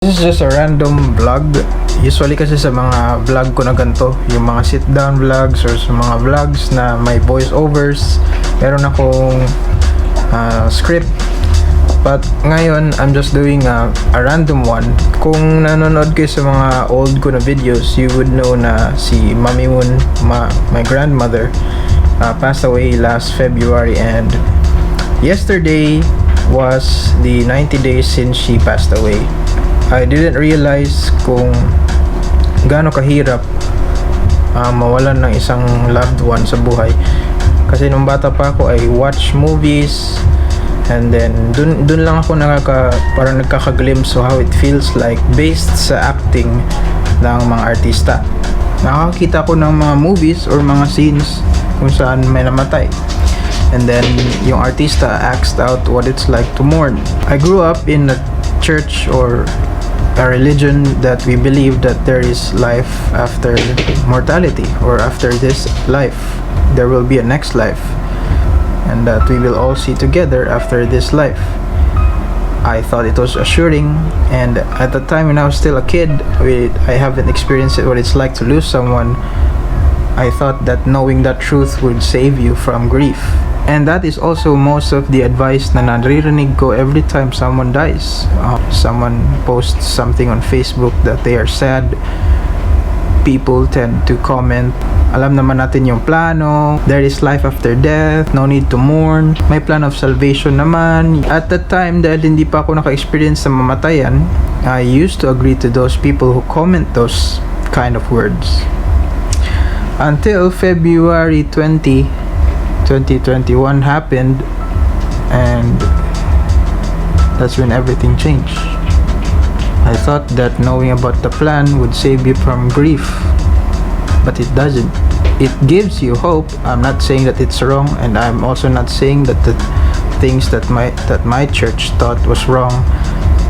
This is just a random vlog. Usually kasi sa mga vlog ko na ganito, yung mga sit down vlogs or sa mga vlogs na may voiceovers, meron akong script. But ngayon, I'm just doing a random one. Kung nanonood kayo sa mga old ko na videos, you would know na si Mami Moon, my grandmother, passed away last February, and yesterday was the 90 days since she passed away. I didn't realize kung gaano kahirap mawalan ng isang loved one sa buhay. Kasi nung bata pa ako, I watch movies, and then dun lang ako parang nagkaka-glimpse of how it feels like based sa acting ng mga artista. Nakakita ko ng mga movies or mga scenes kung saan may namatay, and then yung artista acts out what it's like to mourn. I grew up in a church or a religion that we believe that there is life after mortality, or after this life there will be a next life, and that we will all see together after this life. I thought it was assuring, and at the time when I was still a kid, I haven't experienced what it's like to lose someone. I thought that knowing that truth would save you from grief. And that is also most of the advice na naririnig ko every time someone dies. Someone posts something on Facebook that they are sad, people tend to comment, alam naman natin yung plano, there is life after death, no need to mourn, may plan of salvation naman. At that time, dahil hindi pa ako naka-experience sa mamatayan, I used to agree to those people who comment those kind of words. Until February 2021 happened, and that's when everything changed. I thought that knowing about the plan would save you from grief, but it doesn't. It gives you hope. I'm not saying that it's wrong, and I'm also not saying that the things that my church thought was wrong.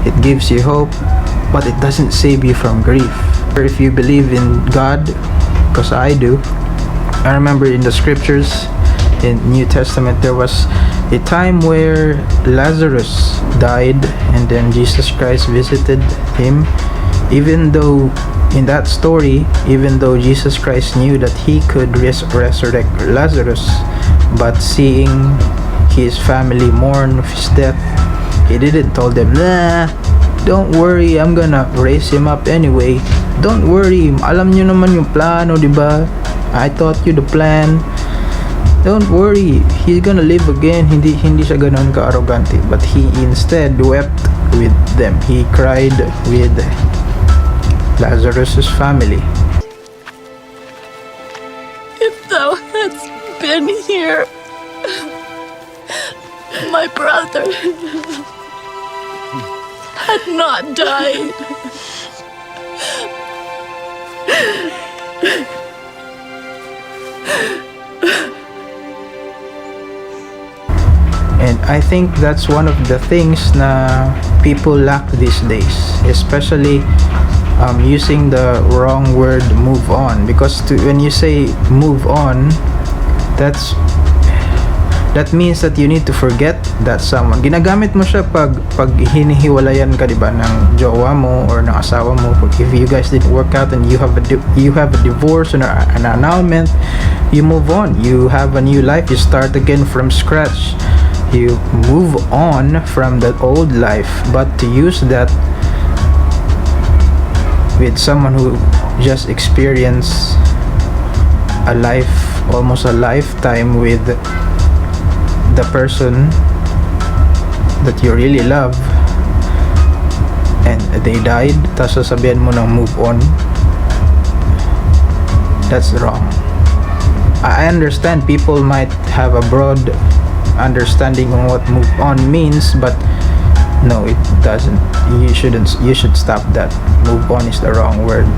It gives you hope, but it doesn't save you from grief. Or if you believe in God, because I do, I remember in the scriptures in New Testament there was a time where Lazarus died, and then Jesus Christ visited him. Even though in that story, even though Jesus Christ knew that he could resurrect Lazarus, but seeing his family mourn his death, he didn't tell them, nah, don't worry, I'm gonna raise him up anyway. Don't worry, alam nyo naman yung plano, diba? I taught you the plan. Don't worry, he's gonna live again. Hindi siya ganun ka-arrogante, but he instead wept with them. He cried with Lazarus' family. If thou hadst been here, my brother had not died. And I think that's one of the things na people lack these days, especially using the wrong word move on, because when you say move on, that means that you need to forget that someone. Ginagamit mo siya pag hinihiwalayan ka, diba, ng jowa mo or ng asawa mo. If you guys didn't work out and you have a divorce or an annulment, you move on. You have a new life. You start again from scratch. You move on from that old life. But to use that with someone who just experienced a life, almost a lifetime with the person that you really love, and they died, tapos sasabihan mo ng move on, that's wrong. I understand people might have a broad understanding on what move on means, but no, it doesn't. You should stop that. Move on is the wrong word.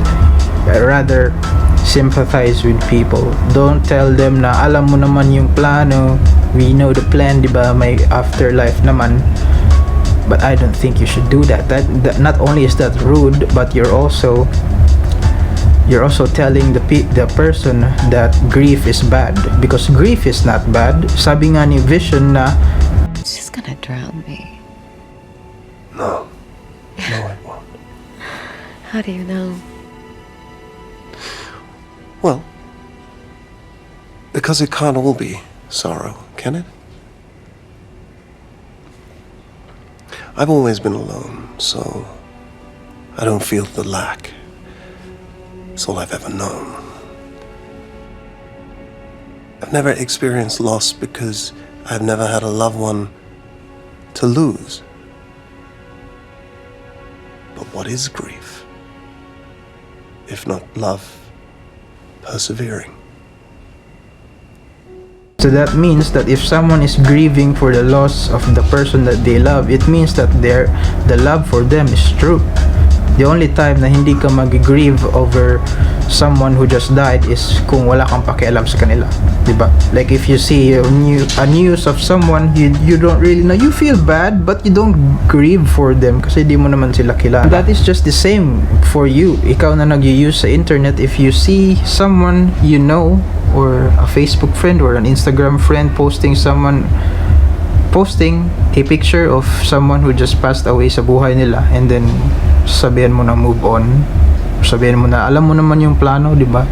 I rather sympathize with people. Don't tell them na alam mo naman yung plano, we know the plan, diba, may afterlife naman. But I don't think you should do that. That not only is that rude, but you're also telling the person that grief is bad, because grief is not bad. Sabi nga ni Vision na She's gonna drown me. No, I won't. How do you know? Well, because it can't all be sorrow, can it? I've always been alone, so I don't feel the lack. It's all I've ever known. I've never experienced loss because I've never had a loved one to lose. But what is grief, if not love persevering? So that means that if someone is grieving for the loss of the person that they love, it means that the love for them is true. The only time na hindi ka mag-grieve over someone who just died is kung wala kang pakialam sa kanila, diba? Like if you see a news of someone you don't really know, you feel bad but you don't grieve for them kasi di mo naman sila kilala. That is just the same for you. Ikaw na nag-use sa internet, if you see someone you know or a Facebook friend or an Instagram friend posting a picture of someone who just passed away sa buhay nila, and then sabihan mo na move on, sabihan mo na alam mo naman yung plano, di ba?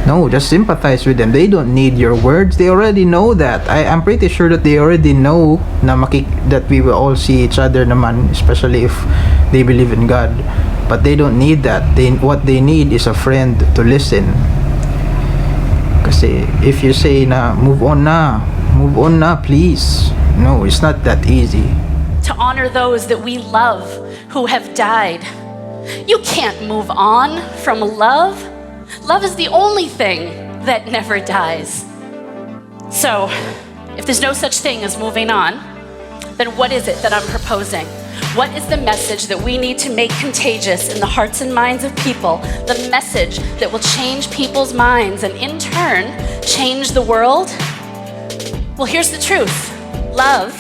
No, just sympathize with them. They don't need your words. They already know that. I'm pretty sure that they already know na that we will all see each other naman, especially if they believe in God. But they don't need that. What they need is a friend to listen. Kasi if you say na move on na, please. No, it's not that easy. To honor those that we love who have died. You can't move on from love. Love is the only thing that never dies. So, if there's no such thing as moving on, then what is it that I'm proposing? What is the message that we need to make contagious in the hearts and minds of people? The message that will change people's minds and in turn, change the world? Well, here's the truth. Love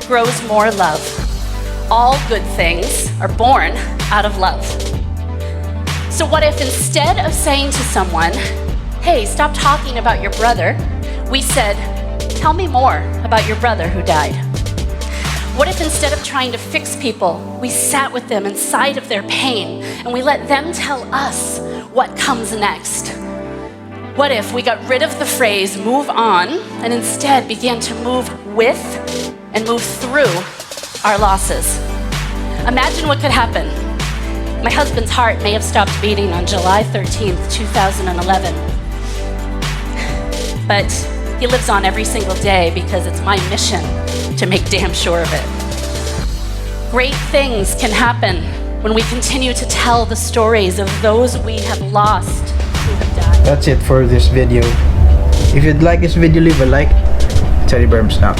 grows more love. All good things are born out of love. So what if instead of saying to someone, hey, stop talking about your brother, we said, tell me more about your brother who died? What if instead of trying to fix people, we sat with them inside of their pain and we let them tell us what comes next? What if we got rid of the phrase move on and instead began to move with and move through our losses? Imagine what could happen. My husband's heart may have stopped beating on July 13th, 2011. But he lives on every single day because it's my mission to make damn sure of it. Great things can happen when we continue to tell the stories of those we have lost who have died. That's it for this video. If you'd like this video, leave a like. Teddy Berms now.